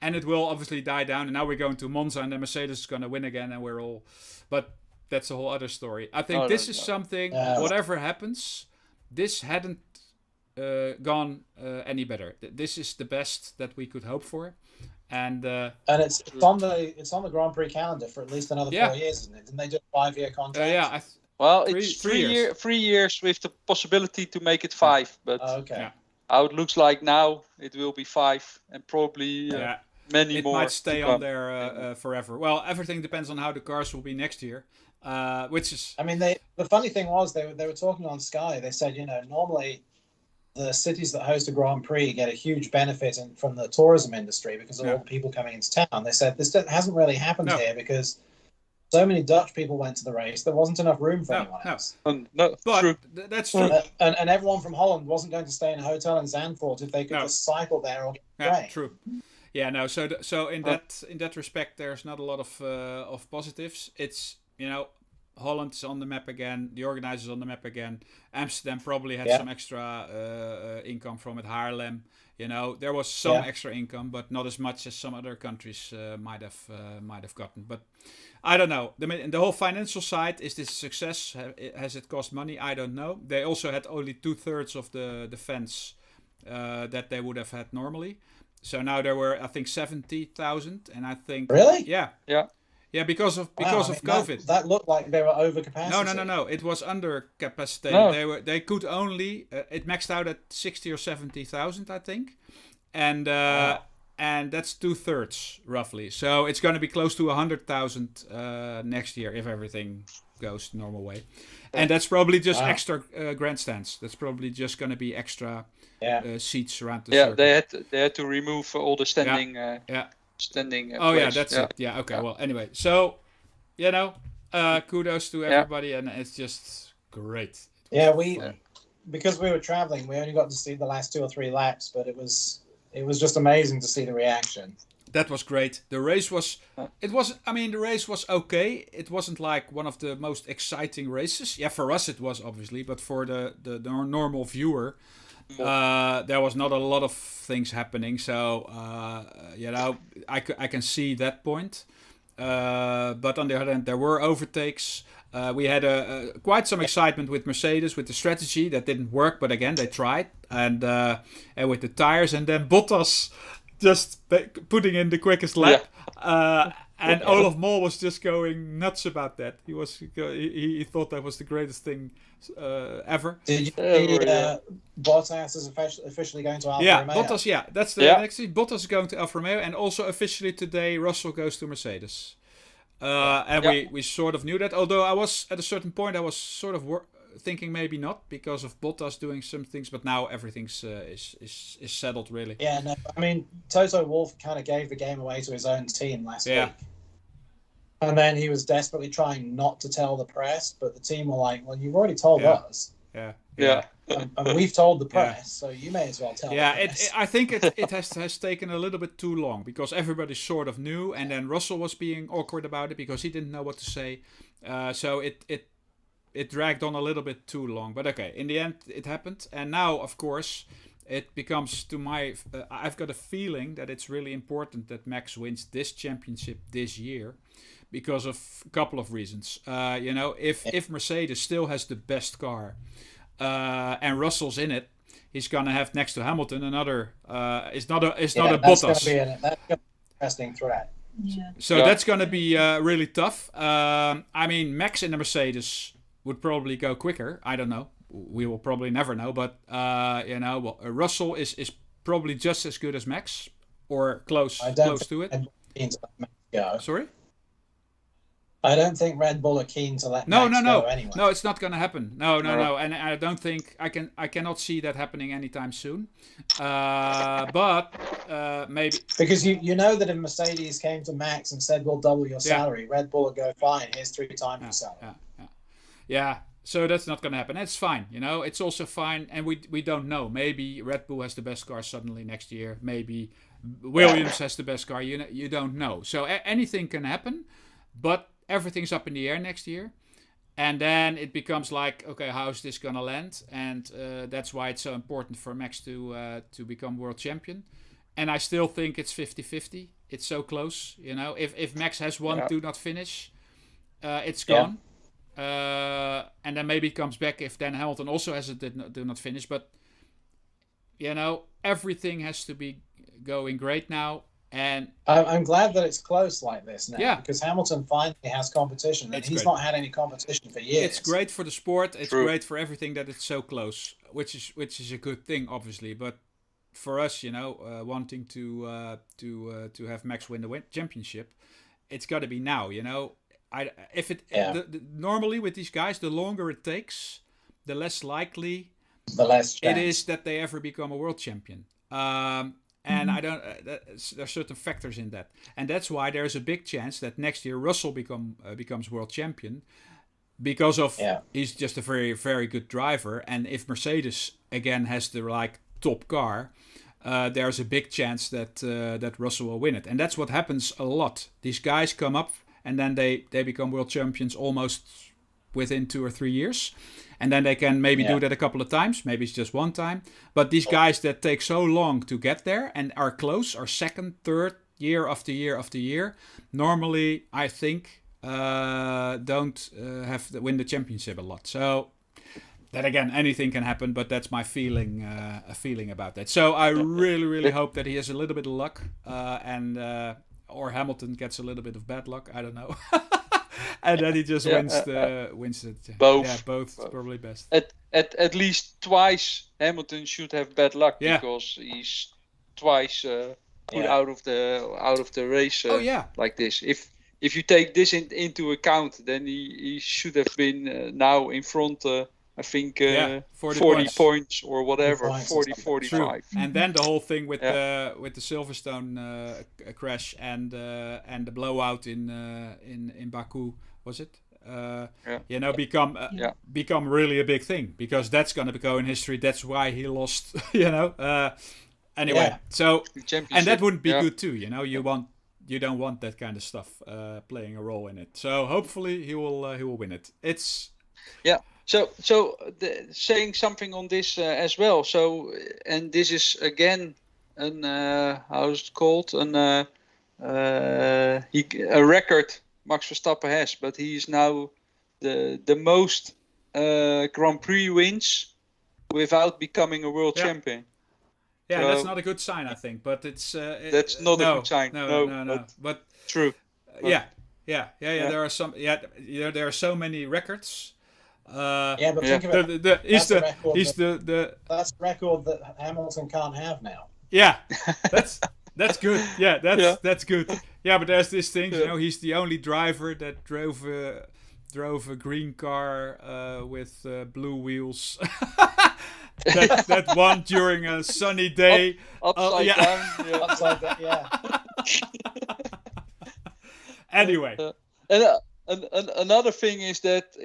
and it will obviously die down. And now we're going to Monza, and then Mercedes is going to win again, and we're all, but. That's a whole other story. I think this is something, whatever happens, this hadn't gone any better. This is the best that we could hope for. And it's on the Grand Prix calendar for at least another 4 years, isn't it? Didn't they do a 5-year contract? Well, it's 3 years with the possibility to make it 5. But how it looks like now, it will be 5 and probably many more. It might stay on there forever. Well, everything depends on how the cars will be next year. Which is... I mean, the funny thing was they were talking on Sky. They said, normally the cities that host a Grand Prix get a huge benefit from the tourism industry because of all the people coming into town. They said this hasn't really happened here because so many Dutch people went to the race. There wasn't enough room for anyone else. But that's true. And everyone from Holland wasn't going to stay in a hotel in Zandvoort if they could just cycle there or get train. True. Yeah, no. So in that respect, there's not a lot of positives. It's Holland's on the map again. The organizers on the map again. Amsterdam probably had some extra income from it. Haarlem, there was some extra income, but not as much as some other countries might have gotten. But I don't know. The whole financial side, is this a success? Has it cost money? I don't know. They also had only 2/3 of the fans that they would have had normally. So now there were, I think, 70,000, and I think really, yeah, because of COVID. That looked like they were over capacity. No. It was under capacity. No. They could only it maxed out at 60 or 70,000, I think, and and that's 2/3 roughly. So it's going to be close to 100,000 next year if everything goes the normal way, and that's probably just extra grandstands. That's probably just going to be extra seats around the circuit. They had to remove all the standing. Standing. That's it. Yeah. Okay. Well, anyway, so kudos to everybody, and it's just great. Yeah, because we were traveling, we only got to see the last 2 or 3 laps, but it was just amazing to see the reaction. That was great. The race was. The race was okay. It wasn't like one of the most exciting races. Yeah, for us it was obviously, but for the normal viewer. There was not a lot of things happening, so I can see that point. But on the other hand, there were overtakes. We had quite some excitement with Mercedes with the strategy that didn't work, but again they tried, and with the tires, and then Bottas just putting in the quickest lap. And Olaf Mol was just going nuts about that. He thought that was the greatest thing ever. Did you see Bottas is officially going to Alfa Romeo? Bottas. Yeah, that's the next thing. Bottas is going to Alfa Romeo, and also officially today Russell goes to Mercedes. We sort of knew that. Although I was at a certain point, I was sort of thinking maybe not because of Bottas doing some things, but now everything's is settled really. Yeah, no, I mean Toto Wolff kind of gave the game away to his own team last week, and then he was desperately trying not to tell the press, but the team were like, "Well, you've already told us." And we've told the press, so you may as well tell. I think it has taken a little bit too long because everybody sort of knew, and then Russell was being awkward about it because he didn't know what to say. So it dragged on a little bit too long, but okay. In the end, it happened, and now, of course, it becomes I've got a feeling that it's really important that Max wins this championship this year, because of a couple of reasons. If Mercedes still has the best car, and Russell's in it, he's gonna have next to Hamilton another. It's not a Bottas. That's gonna be an interesting threat. Yeah. So that's gonna be really tough. Max in the Mercedes would probably go quicker. I don't know. We will probably never know. But Russell is probably just as good as Max, or close to it. Sorry. I don't think Red Bull are keen to let Max go anyway. No, it's not going to happen. No. And I don't think I cannot see that happening anytime soon. But maybe because you know that if Mercedes came to Max and said we'll double your salary, Red Bull would go fine. Here's 3 times your salary. Yeah. So that's not going to happen. It's fine. It's also fine, and we don't know. Maybe Red Bull has the best car suddenly next year. Maybe Williams has the best car. You don't know. So anything can happen, but everything's up in the air next year. And then it becomes like, okay, how is this going to land? And that's why it's so important for Max to become world champion. And I still think it's 50-50. It's so close. If Max has one do not finish, it's gone. And then maybe it comes back if then Hamilton also has a do not finish. But, everything has to be going great now. And I'm glad that it's close like this now, yeah, because Hamilton finally has competition, and it's he's great. not had any competition for years. It's great for the sport. It's True. great for everything that it's so close, which is a good thing, obviously. But for us, wanting to have Max win the championship, it's got to be now. Normally with these guys, the longer it takes, the less likely the less chance it is that they ever become a world champion. And I don't. There's certain factors in that, and that's why there's a big chance that next year Russell becomes world champion, because of he's just a very, very good driver, and if Mercedes again has the top car, there's a big chance that Russell will win it, and that's what happens a lot. These guys come up and then they become world champions almost within 2 or 3 years. And then they can maybe do that a couple of times. Maybe it's just one time. But these guys that take so long to get there and are close, are second, third, year after year after year, normally, I think, don't win the championship a lot. So, then again, anything can happen. But that's my feeling about that. So, I really, really hope that he has a little bit of luck. Or Hamilton gets a little bit of bad luck. I don't know. And then he just wins it. Both. Yeah, both probably best. At least twice Hamilton should have bad luck because he's twice put out of the race like this. If you take this into account, then he should have been now in front. I think 40 points or whatever, 45. True. And then the whole thing with the Silverstone crash and the blowout in Baku, was it? Become really a big thing, because that's going to go in history. That's why he lost. Anyway, so and that wouldn't be good too. You don't want that kind of stuff playing a role in it. So hopefully he will win it. It's So saying something on this as well. So, and this is again how's it called? A record Max Verstappen has, but he is now the most Grand Prix wins without becoming a world champion. Yeah, so, that's not a good sign, I think. But it's that's not a good sign. No. But true. Yeah. There are some. There are so many records. But think about it. That's a record that Hamilton can't have now. Yeah, that's good. Yeah, that's good. Yeah, but there's this thing. He's the only driver that drove a green car with blue wheels. that won during a sunny day. Upside down. Upside down. Yeah. Anyway. And another thing is that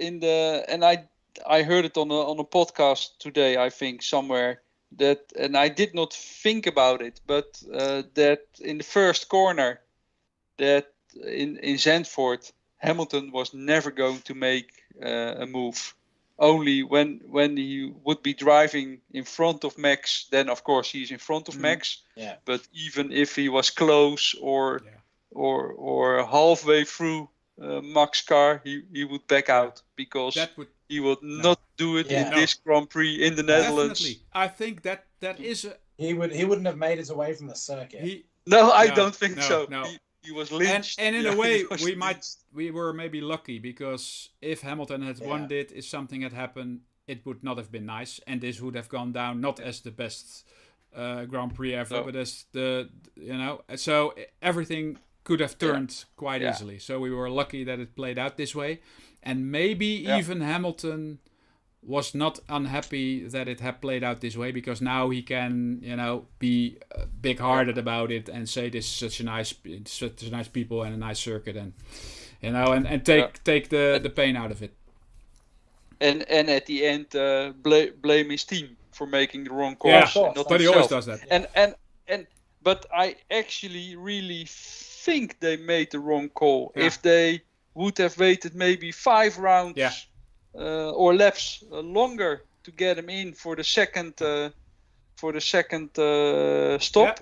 I heard it on a podcast today, I think somewhere, and I did not think about it, but that in the first corner, that in Zandvoort, Hamilton was never going to make a move. Only when he would be driving in front of Max, then of course he's in front of Max. Yeah. But even if he was close or halfway through Max car, he would back out, because he would not do it in this Grand Prix in the Netherlands. Definitely. I think that is he wouldn't have made it away from the circuit. I don't think so. No. He was lynched. And in a way, we were maybe lucky, because if Hamilton had won if something had happened, it would not have been nice, and this would have gone down not as the best Grand Prix ever, but as so everything could have turned quite easily. So we were lucky that it played out this way. And maybe even Hamilton was not unhappy that it had played out this way, because now he can, be big-hearted about it and say this is such a nice people and a nice circuit, and and take the pain out of it. And at the end, blame his team for making the wrong calls. Yeah, but he always does that. But I actually really think they made the wrong call. If they would have waited maybe 5 rounds or laps longer to get him in for the second stop,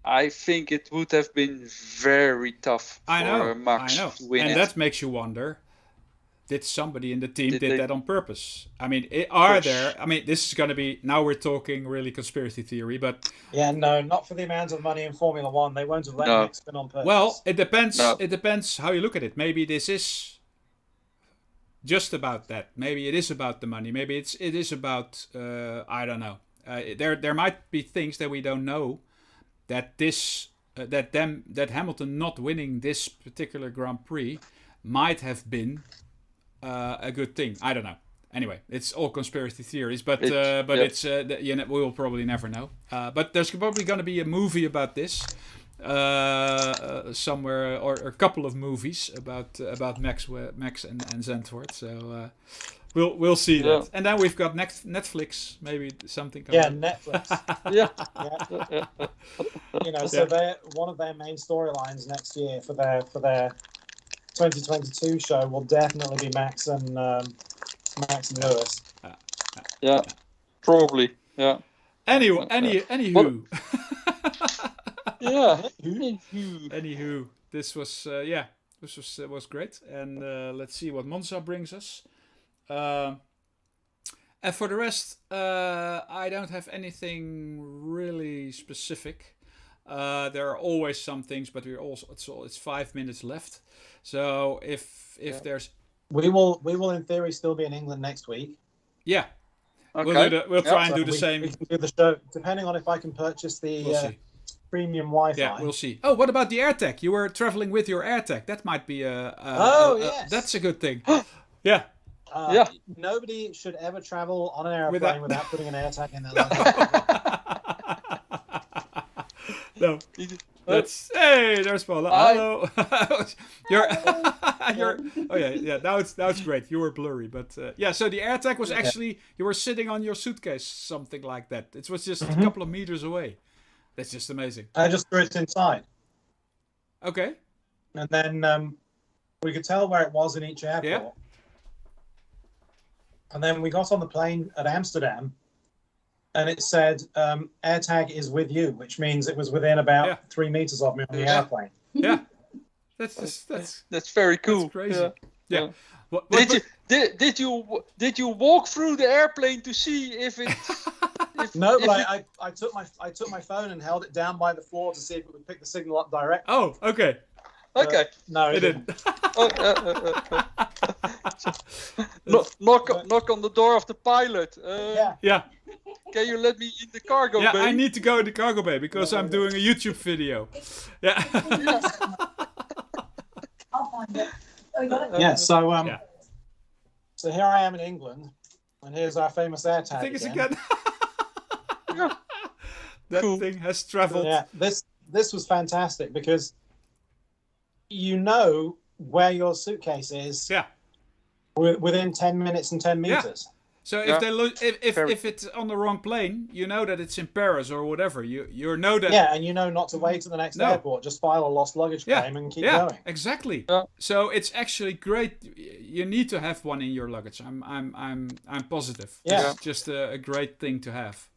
I think it would have been very tough for Max to win. And that makes you wonder, did somebody in the team Did did they- that on purpose? I mean, this is going to be, now we're talking really conspiracy theory, but Yeah, no, not for the amount of money in Formula One. They won't have let No. Max win on purpose. well, it depends. No. It depends how you look at it. Maybe this is just about that. Maybe it is about the money. Maybe it is about I don't know. There might be things that we don't know, that that Hamilton not winning this particular Grand Prix might have been a good thing. I don't know. Anyway, it's all conspiracy theories, but it's we will probably never know. But there's probably going to be a movie about this somewhere, or a couple of movies about Max and Zandvoort. So we'll see that. And then we've got Netflix, maybe something. Yeah, Netflix. Yeah. Yeah. So one of their main storylines next year for their 2022 show will definitely be Max and Lewis. Yeah. Probably. Yeah. Anywho. Yeah. Anywho, this was was great, and let's see what Monza brings us. And for the rest, I don't have anything really specific. There are always some things, but it's 5 minutes left. So if there's, we will in theory still be in England next week. Yeah, Okay. we'll try and So do the same. We can do the show depending on if I can purchase the We'll see. premium Wi-Fi. Yeah, we'll see. Oh, what about the AirTag? You were traveling with your AirTag. That might be yes. that's a good thing. Yeah. Yeah. Nobody should ever travel on an airplane without putting an AirTag in their luggage. No. There's Paula. Hello. you're oh yeah. Now it's great. You were blurry, but so the AirTag was actually, you were sitting on your suitcase, something like that. It was just a couple of meters away. That's just amazing. I just threw it inside. Okay. And then we could tell where it was in each airport. Yeah. And then we got on the plane at Amsterdam, and it said AirTag is with you, which means it was within about 3 meters of me on the airplane. Yeah. That's very cool. That's crazy. Yeah. Did you walk through the airplane to see if it? No, but I took my phone and held it down by the floor to see if it would pick the signal up directly. Oh, okay. Okay. No, it didn't. Knock on the door of the pilot. Yeah. Can you let me in the cargo Yeah, bay? I need to go in the cargo bay because I'm doing a YouTube video. Yeah. I'll find it. Oh, you got it? Yeah. So here I am in England, and here's our famous AirTag. I think it's again. That Cool. thing has traveled. Yeah, this was fantastic because you know where your suitcase is. Yeah. Within 10 minutes and 10 meters. So if Yeah. they look, if it's on the wrong plane, you know that it's in Paris or whatever. You know that. Yeah, and you know not to wait to the next airport. Just file a lost luggage claim and keep going. Exactly. Yeah. So it's actually great. You need to have one in your luggage. I'm positive. Yeah. It's just a great thing to have.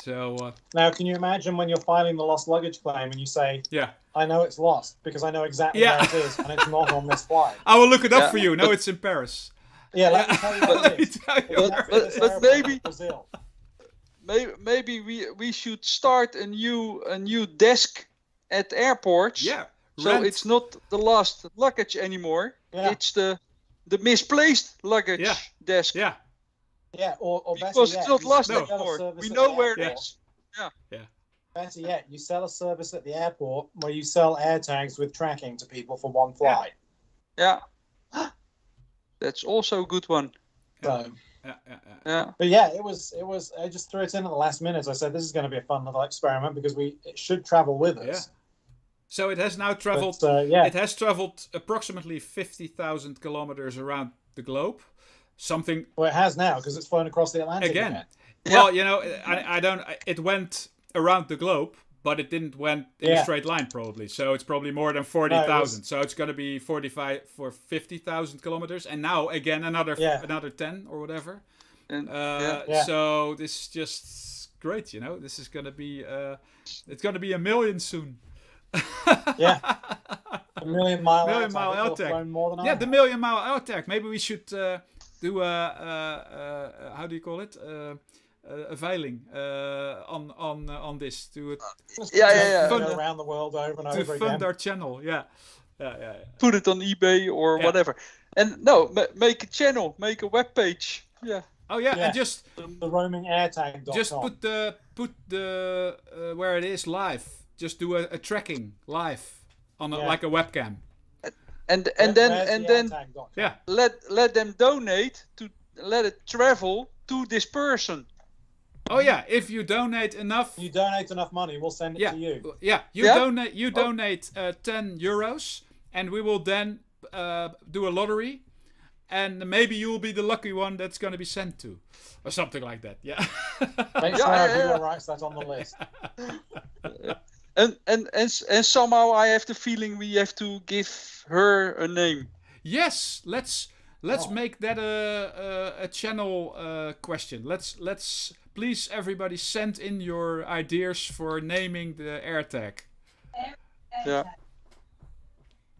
So Now, can you imagine when you're filing the lost luggage claim and you say, yeah, I know it's lost because I know exactly Yeah. where it is and it's not on this flight. I will look it up Yeah, for you. No, it's in Paris. Yeah, let me tell you what Let it me is. tell you. It's where- this but airport maybe- in Brazil. Maybe we should start a new desk at airports. Yeah. So rent. it's not the lost luggage anymore. Yeah. It's the misplaced luggage Yeah. desk. Yeah. Yeah, or better Because yet, it's not you lost sell a anymore. service We at know the where it airport. is. Better yet, you sell a service at the airport where you sell AirTags with tracking to people for one flight. Yeah. That's also a good one. So, Yeah. but yeah, it was. I just threw it in at the last minute. I said this is going to be a fun little experiment because it should travel with us. Yeah. So it has now traveled. But, yeah, It has traveled approximately 50,000 kilometers around the globe. Something well, it has now because it's flown across the Atlantic again. Yeah. Well, you know, I don't. It went around the globe, but it didn't went in a Yeah. straight line probably. So it's probably more than 40,000. So it's going to be 45 for 50,000 kilometers, and now again another 10 or whatever. And, Yeah. So this is just great. You know, this is going to be it's going to be a million soon. Yeah. A million mile Million mile air tag. air tag. More than I Yeah, have. the million mile air tag. Maybe we should do how do you call it? A veiling on this to Go around the world over and to over fund again. our channel. Yeah. Put it on eBay or Yeah. whatever. And no, make a channel, make a web page. Yeah. Oh yeah, Yeah. and just The roaming airtag.com. just put the where it is live. Just do a tracking live on like a webcam. And Where's then the airtag.com? Yeah. let them donate to let it travel to this person. Oh yeah, if you donate enough. You donate enough money, we'll send it to you. Yeah, you donate 10 euros, and we will then do a lottery, and maybe you will be the lucky one that's going to be sent to, or something like that. Yeah. Make sure everyone writes that on the list. And somehow I have the feeling we have to give her a name. Yes, let's make that a channel question. Let's please everybody send in your ideas for naming the AirTag. Yeah.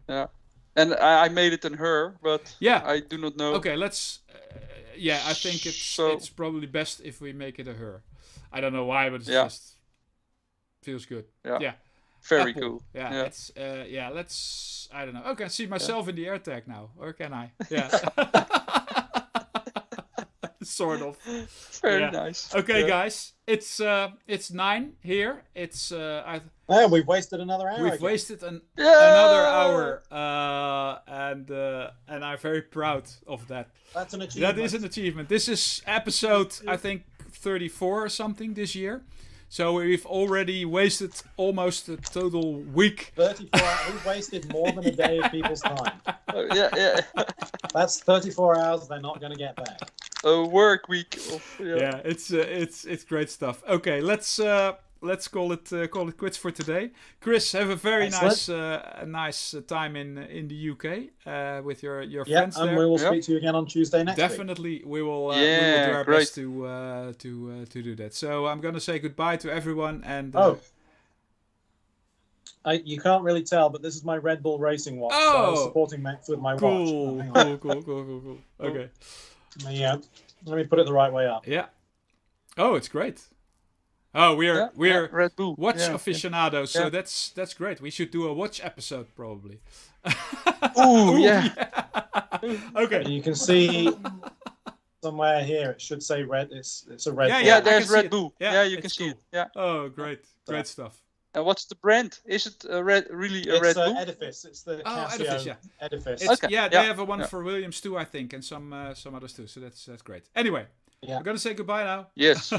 Yeah. And I made it in her, but I do not know. Okay, let's. I think it's probably best if we make it a her. I don't know why, but it just feels good. Yeah. Very Apple. cool. Yeah. It's let's. I don't know. Okay, I see myself in the AirTag now, or can I? Yeah. Sort of. Very nice. Okay, guys, it's 9 here. It's we've wasted another hour. We've wasted another hour, and I'm very proud of that. That's an achievement. That is an achievement. This is episode I think 34 or something this year. So we've already wasted almost a total week. 34 hours. We've wasted more than a day of people's time. Yeah. That's 34 hours they're not going to get back. A work week. It's great stuff. Okay, let's call it quits for today. Chris, have a very nice time in the UK with your friends there. And we will speak to you again on Tuesday next week. Definitely, we will do our best to do that. So I'm going to say goodbye to everyone. And you can't really tell, but this is my Red Bull racing watch. So I was supporting Max with my watch. Cool. Okay. Yeah, let me put it the right way up. Yeah. Oh, it's great. Oh, we're Red Bull watch aficionados, so that's great. We should do a watch episode probably. Ooh, yeah. Okay. You can see somewhere here. It should say red. It's a red. Yeah, there's Red Bull. Yeah, you can see it. Yeah. Oh, great stuff. And what's the brand? Is it Red Bull? Edifice. It's the Casio Edifice. Yeah. Edifice. They have one for Williams too, I think, and some others too. So that's great. Anyway, I'm gonna say goodbye now. Yes.